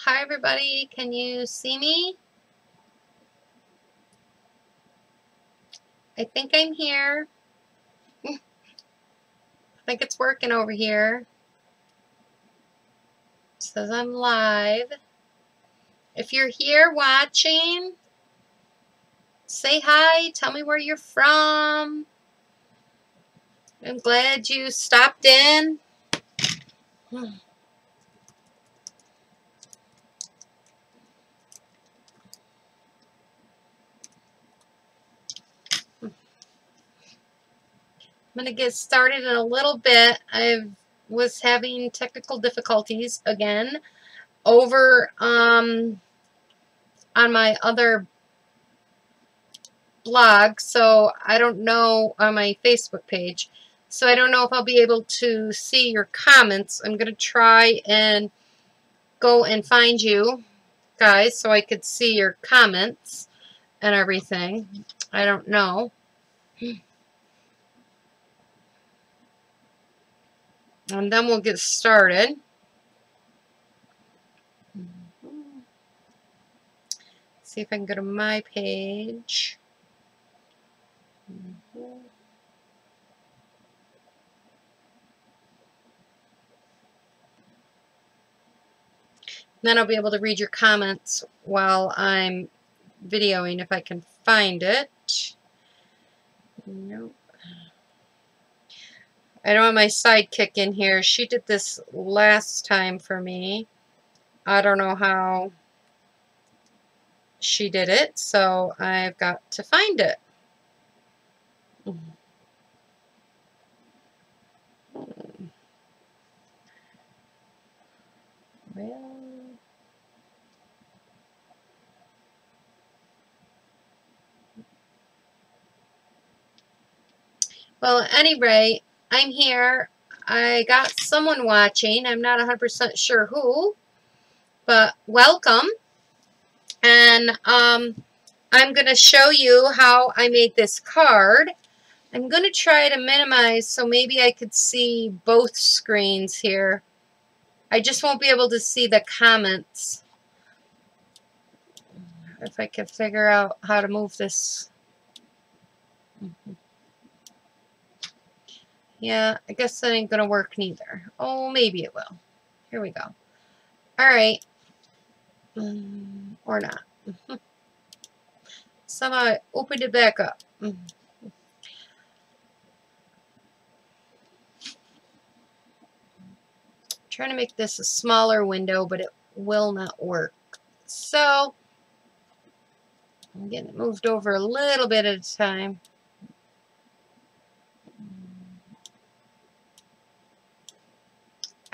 Hi everybody, can you see me? I think I'm here. I think it's working over here. It says I'm live. If you're here watching, say hi, tell me where you're from. I'm glad you stopped in. I'm going to get started in a little bit. I was having technical difficulties again over on my other blog, so I don't know, on my Facebook page, so I don't know if I'll be able to see your comments. I'm going to try and go and find you guys so I could see your comments and everything. I don't know. And then we'll get started. See if I can go to my page. Then I'll be able to read your comments while I'm videoing if I can find it. Nope. I don't have my sidekick in here. She did this last time for me. I don't know how she did it, so I've got to find it. Well, at any rate, I'm here. I got someone watching. I'm not 100% sure who, but welcome. And I'm going to show you how I made this card. I'm going to try to minimize so maybe I could see both screens here. I just won't be able to see the comments. If I can figure out how to move this. Yeah, I guess that ain't gonna work neither. Oh, maybe it will. Here we go. Alright. Or not. Somehow I opened it back up. Trying to make this a smaller window, but it will not work. So, I'm getting it moved over a little bit at a time.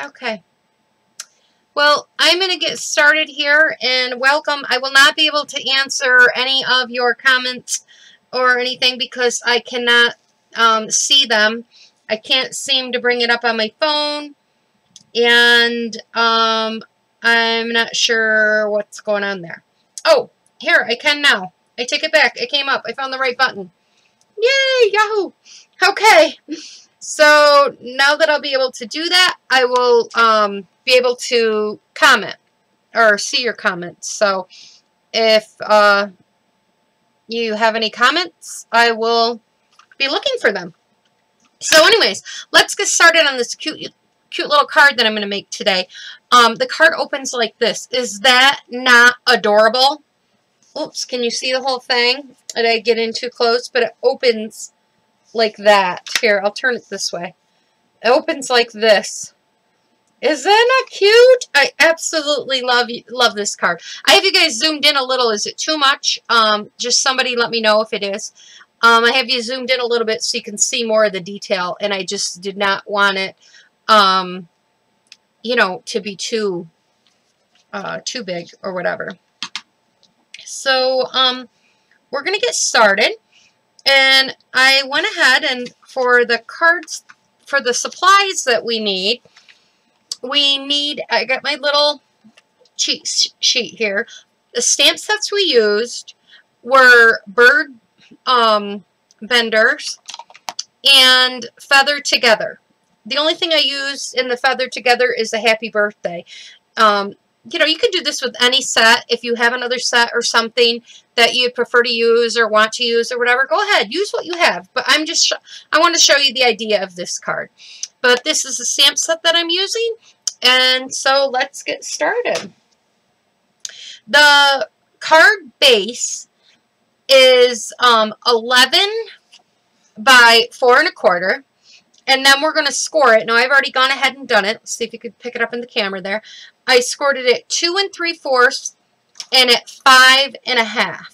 Okay. Well, I'm going to get started here, and welcome. I will not be able to answer any of your comments or anything because I cannot see them. I can't seem to bring it up on my phone, and I'm not sure what's going on there. Oh, here, I can now. I take it back. It came up. I found the right button. Yay, Yahoo! Okay. So now that I'll be able to do that, I will be able to comment or see your comments. So if you have any comments, I will be looking for them. So anyways, let's get started on this cute little card that I'm going to make today. The card opens like this. Is that not adorable? Oops, can you see the whole thing? Did I get in too close? But it opens like that. Here, I'll turn it this way. It opens like this. Is that not cute? I absolutely love this card. I have you guys zoomed in a little. Is it too much? Just somebody let me know if it is. I have you zoomed in a little bit so you can see more of the detail, and I just did not want it, you know, to be too big or whatever. So, we're going to get started. And I went ahead and for the cards, for the supplies that we need, I got my little cheat sheet here. The stamp sets we used were bird benders and feather together. The only thing I used in the feather together is a happy birthday. you know, you could do this with any set. If you have another set or something that you'd prefer to use or want to use or whatever, go ahead, use what you have. But I want to show you the idea of this card. But this is the stamp set that I'm using, and so let's get started. The card base is 11 by 4 1/4, and then we're going to score it. Now, I've already gone ahead and done it. Let's see if you could pick it up in the camera there. I scored it at 2 3/4 and at 5 1/2.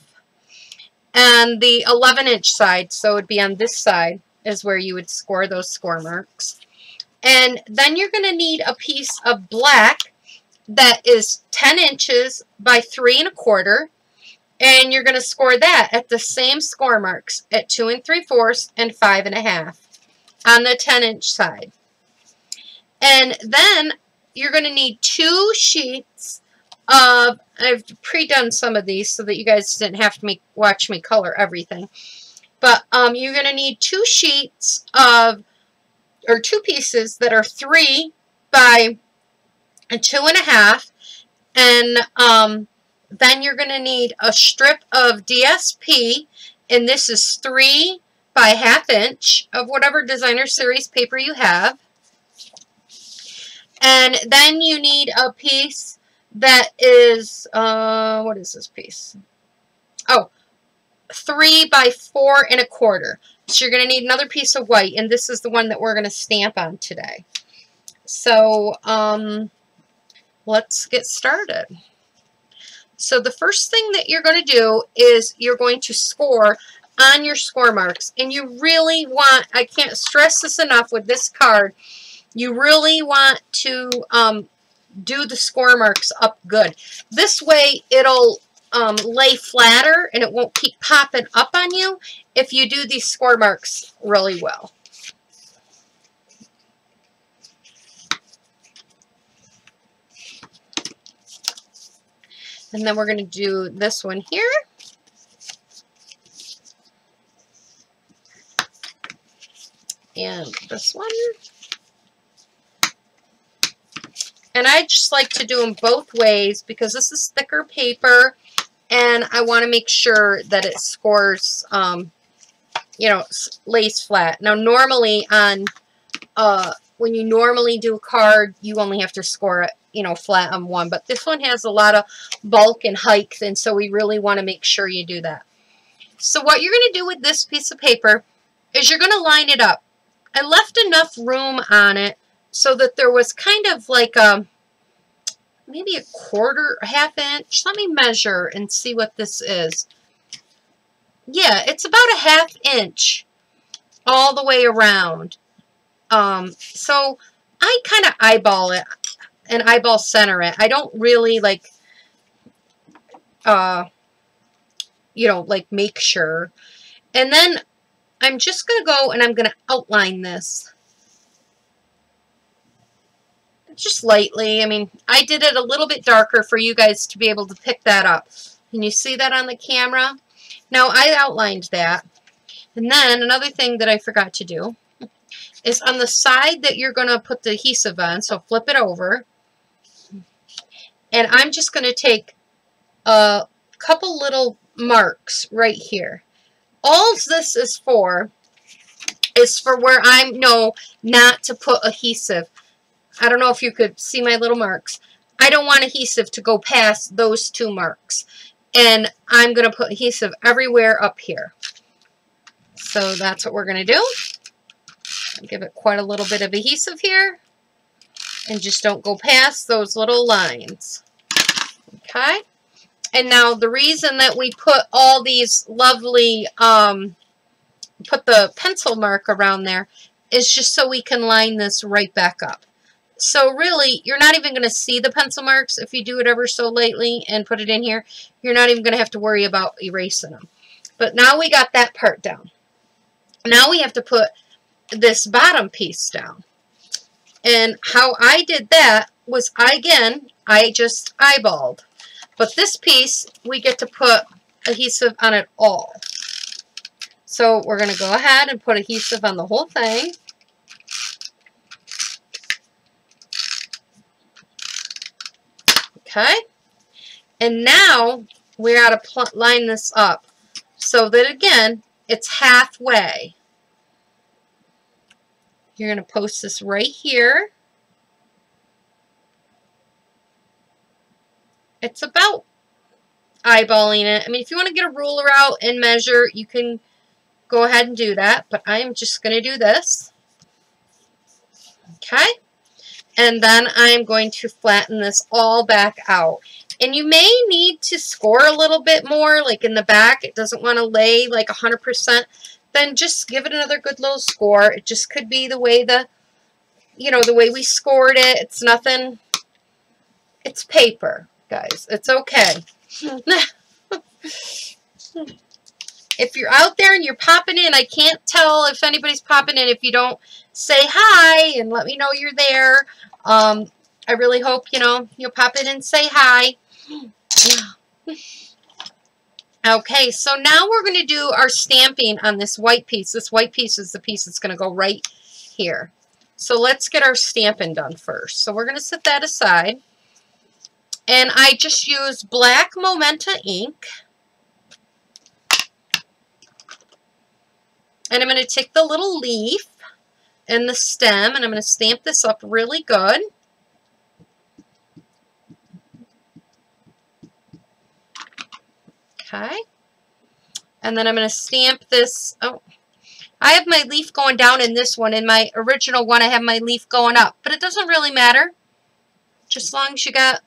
And the 11-inch side, so it would be on this side, is where you would score those score marks. And then you're going to need a piece of black that is 10 inches by 3 1/4. And you're going to score that at the same score marks at 2 3/4 and 5 1/2 on the 10-inch side. And then you're going to need 2 sheets of, I've pre-done some of these so that you guys didn't have to watch me color everything. But you're going to need 2 sheets of, or 2 pieces that are 3 by 2 1/2. And then you're going to need a strip of DSP, and this is 3 by 1/2 inch of whatever designer series paper you have. And then you need a piece that is, what is this piece? Oh, 3 by 4 1/4. So you're going to need another piece of white, and this is the one that we're going to stamp on today. So, let's get started. So the first thing that you're going to do is you're going to score on your score marks. And you really want, I can't stress this enough with this card, you really want to do the score marks up good. This way it'll lay flatter and it won't keep popping up on you if you do these score marks really well. And then we're going to do this one here. And this one. And I just like to do them both ways because this is thicker paper and I want to make sure that it scores, you know, lays flat. Now normally on, when you normally do a card, you only have to score it, you know, flat on one. But this one has a lot of bulk and height, and so we really want to make sure you do that. So what you're going to do with this piece of paper is you're going to line it up. I left enough room on it so that there was kind of like a, maybe a 1/4 inch. Let me measure and see what this is. Yeah, it's about a 1/2 inch all the way around. So I kind of eyeball it and eyeball center it. I don't really like, you know, like make sure. And then I'm just going to go and I'm going to outline this. Just lightly. I mean, I did it a little bit darker for you guys to be able to pick that up. Can you see that on the camera? Now, I outlined that. And then another thing that I forgot to do is on the side that you're going to put the adhesive on, so flip it over. And I'm just going to take a couple little marks right here. All this is for where I know not to put adhesive. I don't know if you could see my little marks. I don't want adhesive to go past those 2 marks. And I'm going to put adhesive everywhere up here. So that's what we're going to do. Give it quite a little bit of adhesive here. And just don't go past those little lines. Okay? And now the reason that we put all these lovely, put the pencil mark around there is just so we can line this right back up. So really, you're not even going to see the pencil marks if you do it ever so lightly and put it in here. You're not even going to have to worry about erasing them. But now we got that part down. Now we have to put this bottom piece down. And how I did that was, I just eyeballed. But this piece, we get to put adhesive on it all. So we're going to go ahead and put adhesive on the whole thing. Okay. And now we got to line this up so that, again, it's halfway. You're going to post this right here. It's about eyeballing it. I mean, if you want to get a ruler out and measure, you can go ahead and do that. But I'm just going to do this. Okay. And then I'm going to flatten this all back out. And you may need to score a little bit more, like in the back. It doesn't want to lay like 100%. Then just give it another good little score. It just could be the way the way we scored it. It's nothing. It's paper, guys. It's okay. If you're out there and you're popping in, I can't tell if anybody's popping in if you don't say hi and let me know you're there. I really hope, you'll pop in and say hi. Okay, so now we're going to do our stamping on this white piece. This white piece is the piece that's going to go right here. So let's get our stamping done first. So we're going to set that aside. And I just use black Momenta ink. And I'm going to take the little leaf and the stem, and I'm going to stamp this up really good. Okay. And then I'm going to stamp this. Oh, I have my leaf going down in this one. In my original one, I have my leaf going up. But it doesn't really matter. Just as long as you got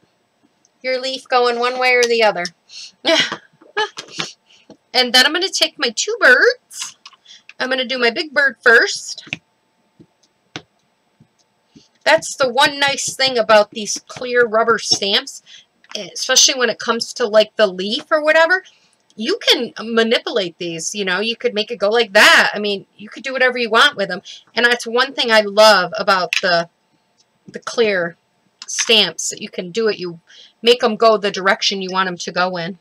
your leaf going one way or the other. And then I'm going to take my two birds. I'm going to do my big bird first. That's the one nice thing about these clear rubber stamps, especially when it comes to like the leaf or whatever. You can manipulate these, you could make it go like that. I mean, you could do whatever you want with them. And that's one thing I love about the clear stamps, that you can do it. You make them go the direction you want them to go in.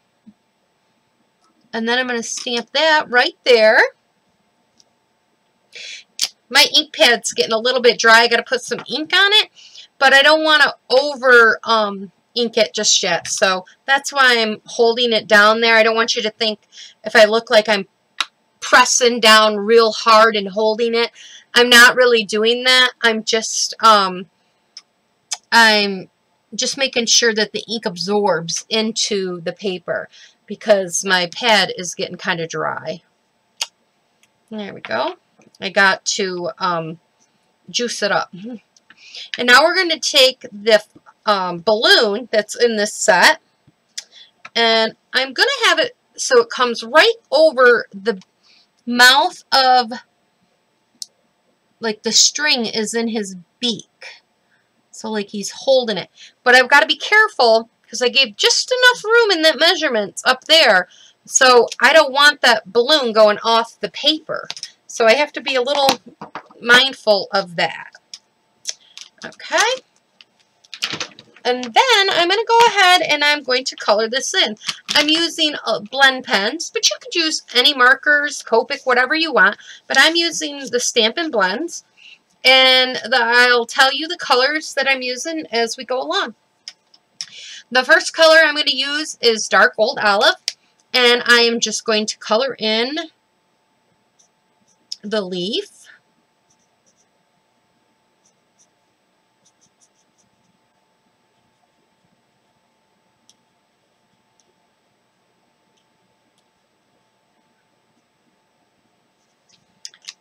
And then I'm going to stamp that right there. My ink pad's getting a little bit dry. I got to put some ink on it, but I don't want to over ink it just yet. So that's why I'm holding it down there. I don't want you to think if I look like I'm pressing down real hard and holding it. I'm not really doing that. I'm just making sure that the ink absorbs into the paper because my pad is getting kind of dry. There we go. I got to juice it up. And now we're going to take the balloon that's in this set, and I'm going to have it so it comes right over the mouth of, like the string is in his beak. So like he's holding it. But I've got to be careful because I gave just enough room in that measurement up there. So I don't want that balloon going off the paper. So I have to be a little mindful of that. Okay. And then I'm going to go ahead and I'm going to color this in. I'm using blend pens, but you could use any markers, Copic, whatever you want. But I'm using the Stampin' Blends. And I'll tell you the colors that I'm using as we go along. The first color I'm going to use is Dark Old Olive. And I am just going to color in the leaf.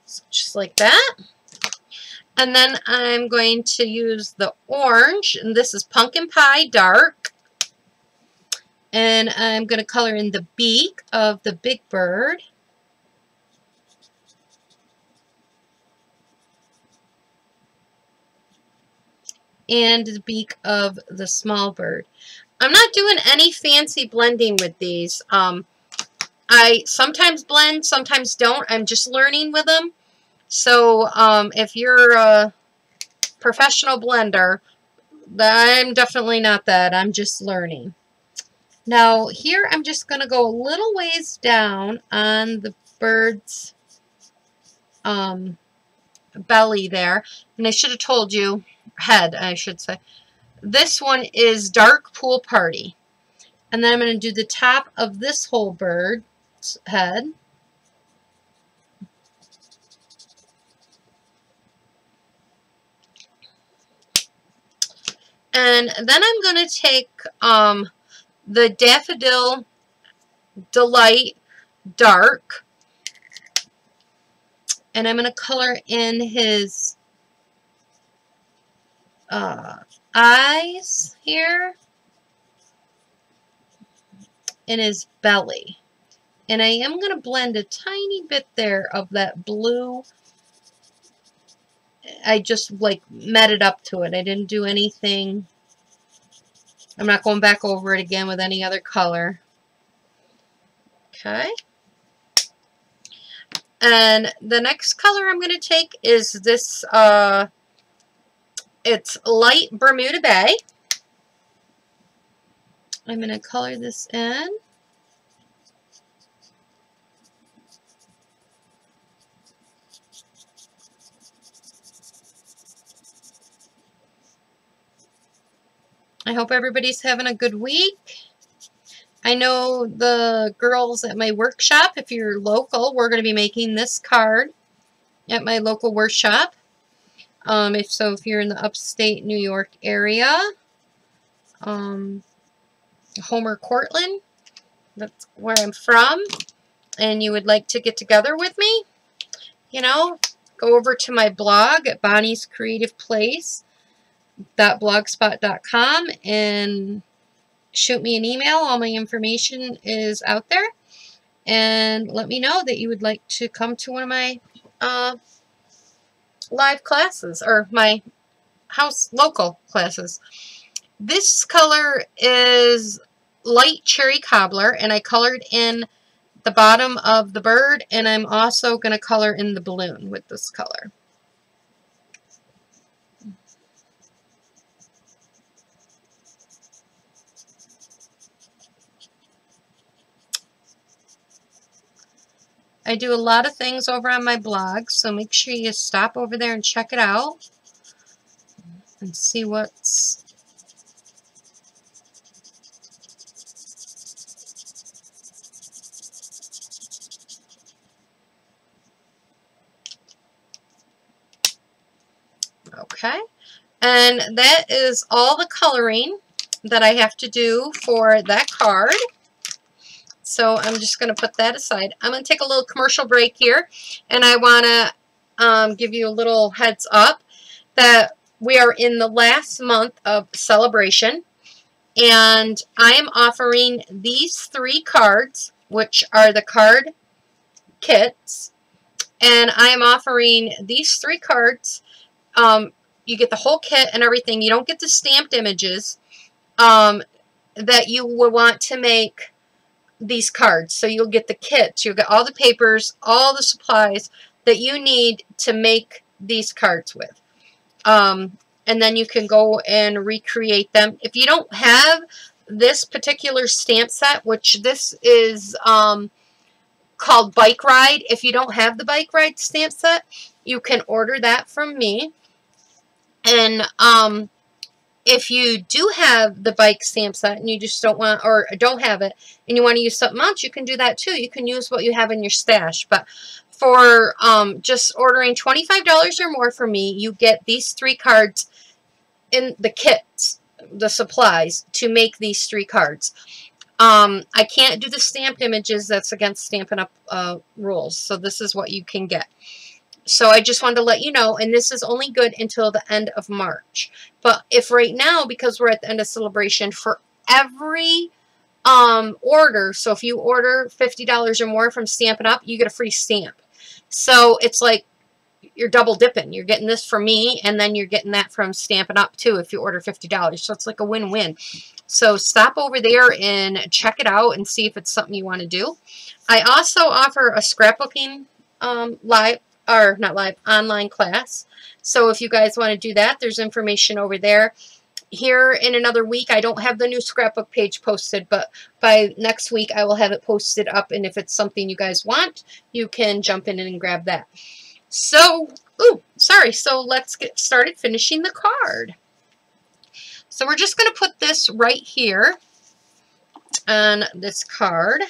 So just like that. And then I'm going to use the orange, and this is Pumpkin Pie Dark. And I'm going to color in the beak of the big bird. And the beak of the small bird. I'm not doing any fancy blending with these. I sometimes blend, sometimes don't. I'm just learning with them. So if you're a professional blender, I'm definitely not that. I'm just learning. Now here I'm just going to go a little ways down on the bird's belly there. And I should have told you, head I should say. This one is Dark Pool Party. And then I'm going to do the top of this whole bird's head. And then I'm going to take the Daffodil Delight Dark, and I'm going to color in his eyes here, in his belly. And I am going to blend a tiny bit there of that blue. I just like met it up to it. I didn't do anything. I'm not going back over it again with any other color. Okay. And the next color I'm going to take is this, it's Light Bermuda Bay. I'm going to color this in. I hope everybody's having a good week. I know the girls at my workshop, if you're local, we're going to be making this card at my local workshop. If you're in the upstate New York area, Homer, Cortland, that's where I'm from, and you would like to get together with me, you know, go over to my blog at Bonnie's Creative Place.blogspot.com and shoot me an email. All my information is out there. And let me know that you would like to come to one of my live classes, or my house local classes. This color is Light Cherry Cobbler, and I colored in the bottom of the bird, and I'm also going to color in the balloon with this color. I do a lot of things over on my blog, so make sure you stop over there and check it out and see what's okay. And that is all the coloring that I have to do for that card. So I'm just going to put that aside. I'm going to take a little commercial break here, and I want to give you a little heads up that we are in the last month of celebration, and I am offering these 3 cards, which are the card kits, and I am offering these 3 cards. You get the whole kit and everything. You don't get the stamped images that you will want to make these cards. So you'll get the kits, you'll get all the papers, all the supplies that you need to make these cards with. And then you can go and recreate them. If you don't have this particular stamp set, which this is called Bike Ride, if you don't have the Bike Ride stamp set, you can order that from me. And if you do have the bike stamp set and you just don't want, or don't have it, and you want to use something else, you can do that too. You can use what you have in your stash. But for just ordering $25 or more from me, you get these 3 cards in the kits, the supplies, to make these 3 cards. I can't do the stamped images. That's against Stampin' Up! Rules. So this is what you can get. So I just wanted to let you know, and this is only good until the end of March. But if right now, because we're at the end of celebration, for every order, so if you order $50 or more from Stampin' Up!, you get a free stamp. So it's like you're double dipping. You're getting this from me, and then you're getting that from Stampin' Up! Too if you order $50. So it's like a win-win. So stop over there and check it out and see if it's something you want to do. I also offer a scrapbooking online class. So if you guys want to do that, there's information over there. Here in another week, I don't have the new scrapbook page posted, but by next week I will have it posted up, and if it's something you guys want, you can jump in and grab that. So, so let's get started finishing the card. So we're just going to put this right here on this card.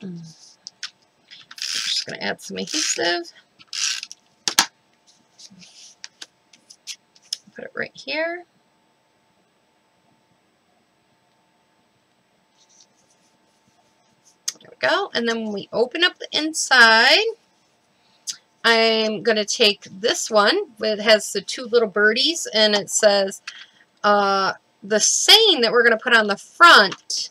I'm just going to add some adhesive. Put it right here. There we go. And then when we open up the inside, I'm going to take this one. It has the two little birdies, and it says, the saying that we're going to put on the front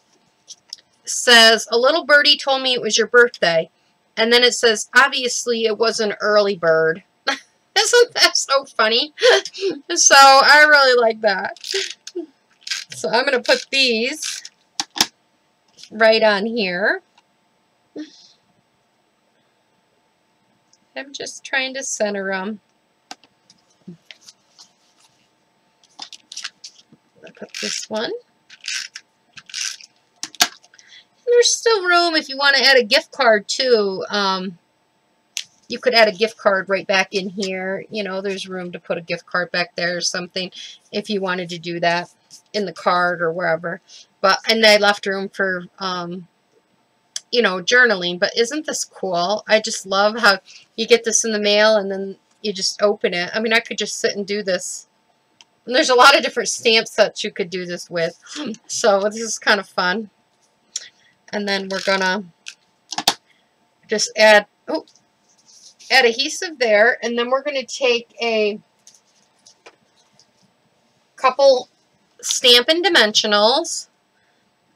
says, a little birdie told me it was your birthday. And then it says, obviously it was an early bird. Isn't that so funny? So I really like that. So I'm going to put these right on here. I'm just trying to center them. I'll put this one. And there's still room if you want to add a gift card too. You could add a gift card right back in here. You know, there's room to put a gift card back there or something if you wanted to do that in the card or wherever. But, and I left room for, you know, journaling. But isn't this cool? I just love how you get this in the mail and then you just open it. I mean, I could just sit and do this. And there's a lot of different stamp sets you could do this with. So this is kind of fun. And then we're going to just add adhesive there. And then we're going to take a couple Stampin' Dimensionals.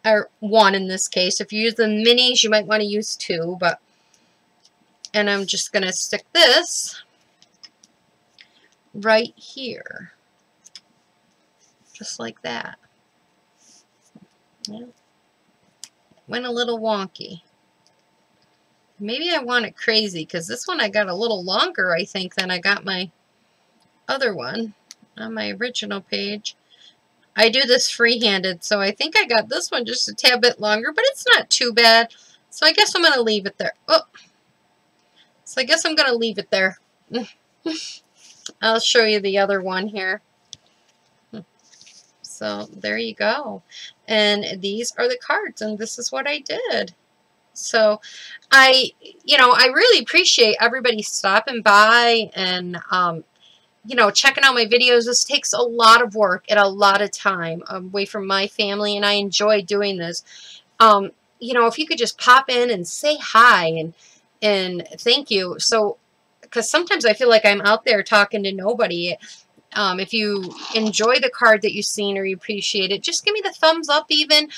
Or one in this case. If you use the minis, you might want to use two. And I'm just going to stick this right here. Just like that. Yeah. Went a little wonky. Maybe I want it crazy because this one I got a little longer, I think, than I got my other one on my original page. I do this free-handed, so I think I got this one just a tad bit longer, but it's not too bad. So I guess I'm going to leave it there. Oh, so I guess I'm going to leave it there. I'll show you the other one here. So there you go. And these are the cards, and this is what I did. So I really appreciate everybody stopping by and, you know, checking out my videos. This takes a lot of work and a lot of time away from my family, and I enjoy doing this. You know, if you could just pop in and say hi and thank you. So, because sometimes I feel like I'm out there talking to nobody. If you enjoy the card that you've seen or you appreciate it, just give me the thumbs up even.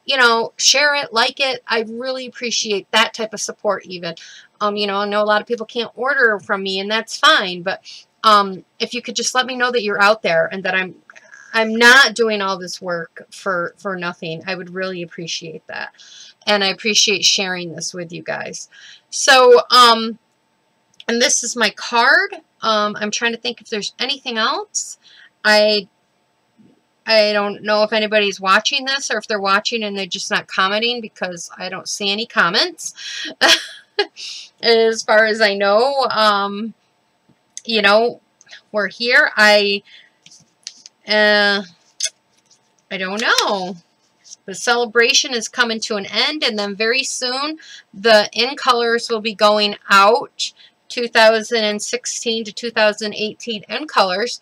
You know, share it, like it. I really appreciate that type of support even. You know, I know a lot of people can't order from me, and that's fine. But if you could just let me know that you're out there and that I'm not doing all this work for nothing, I would really appreciate that. And I appreciate sharing this with you guys. So, and this is my card. I'm trying to think if there's anything else. I don't know if anybody's watching this or if they're watching and they're just not commenting because I don't see any comments. As far as I know, you know, we're here. I don't know. The celebration is coming to an end, and then very soon the in colors will be going out. 2016 to 2018 in colors.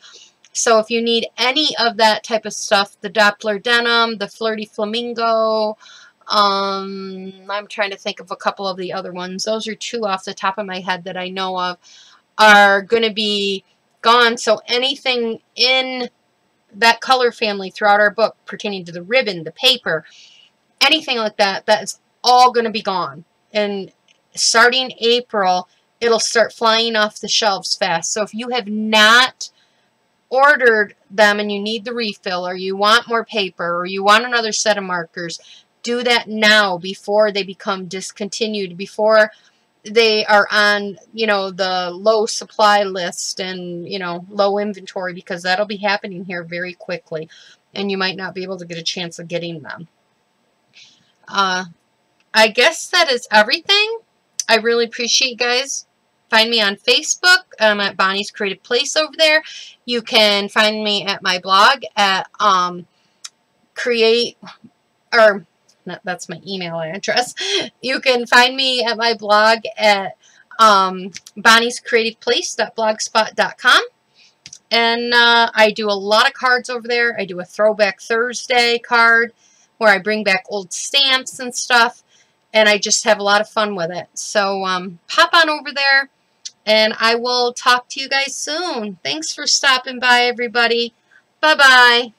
So if you need any of that type of stuff, the Doppler denim, the Flirty Flamingo, I'm trying to think of a couple of the other ones. Those are two off the top of my head that I know of are going to be gone. So anything in that color family throughout our book pertaining to the ribbon, the paper, anything like that, that is all going to be gone. And starting April, it'll start flying off the shelves fast. So if you have not ordered them and you need the refill, or you want more paper, or you want another set of markers, do that now before they become discontinued, before they are on, you know, the low supply list and, you know, low inventory, because that'll be happening here very quickly and you might not be able to get a chance of getting them. I guess that is everything. I really appreciate you guys find me on Facebook. I'm at Bonnie's Creative Place over there. You can find me at my blog at that's my email address. You can find me at my blog at bonniescreativeplace.blogspot.com. And I do a lot of cards over there. I do a Throwback Thursday card where I bring back old stamps and stuff. And I just have a lot of fun with it. So pop on over there, and I will talk to you guys soon. Thanks for stopping by, everybody. Bye-bye.